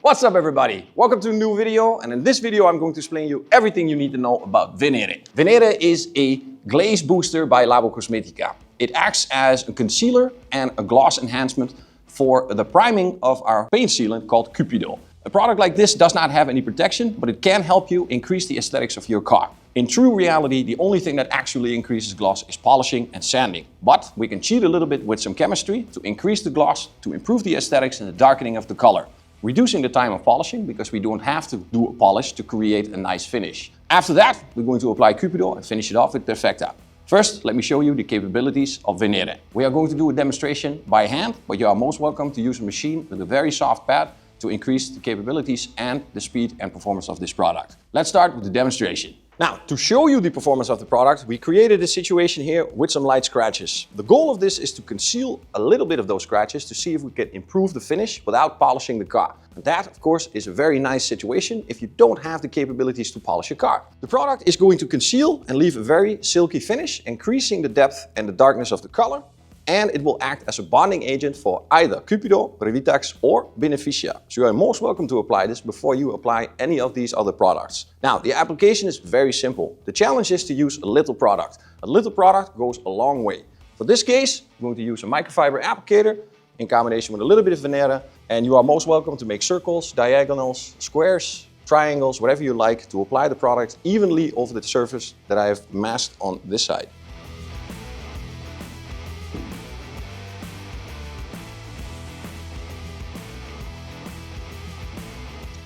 What's up everybody? Welcome to a new video, and in this video I'm going to explain you everything you need to know about Venere. Venere is a glaze booster by Labo Cosmetica. It acts as a concealer and a gloss enhancement for the priming of our paint sealant called Cupido. A product like this does not have any protection, but it can help you increase the aesthetics of your car. In true reality, the only thing that actually increases gloss is polishing and sanding. But we can cheat a little bit with some chemistry to increase the gloss, to improve the aesthetics and the darkening of the color, reducing the time of polishing because we don't have to do a polish to create a nice finish. After that, we're going to apply Cupido and finish it off with Perfecta. First, let me show you the capabilities of Venere. We are going to do a demonstration by hand, but you are most welcome to use a machine with a very soft pad to increase the capabilities and the speed and performance of this product. Let's start with the demonstration. Now, to show you the performance of the product, we created a situation here with some light scratches. The goal of this is to conceal a little bit of those scratches to see if we can improve the finish without polishing the car. And that, of course, is a very nice situation if you don't have the capabilities to polish your car. The product is going to conceal and leave a very silky finish, increasing the depth and the darkness of the color. And it will act as a bonding agent for either Cupido, Revitax or Beneficia. So you are most welcome to apply this before you apply any of these other products. Now, the application is very simple. The challenge is to use a little product. A little product goes a long way. For this case, I'm going to use a microfiber applicator in combination with a little bit of Venere. And you are most welcome to make circles, diagonals, squares, triangles, whatever you like, to apply the product evenly over the surface that I have masked on this side.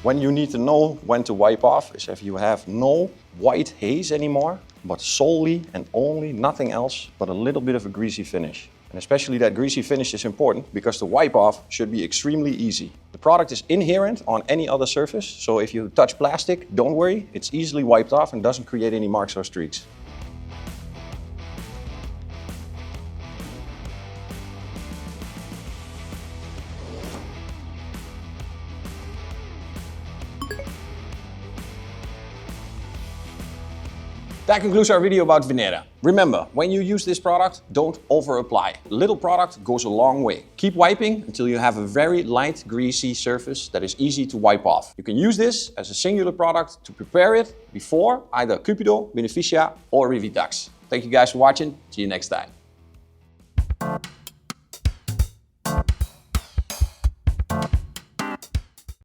When you need to know when to wipe off is if you have no white haze anymore, but solely and only nothing else but a little bit of a greasy finish. And especially that greasy finish is important because the wipe off should be extremely easy. The product is inherent on any other surface, so if you touch plastic, don't worry, it's easily wiped off and doesn't create any marks or streaks. That concludes our video about Venere. Remember, when you use this product, don't over-apply. A little product goes a long way. Keep wiping until you have a very light, greasy surface that is easy to wipe off. You can use this as a singular product to prepare it before either Cupido, Beneficia or Revitax. Thank you guys for watching. See you next time.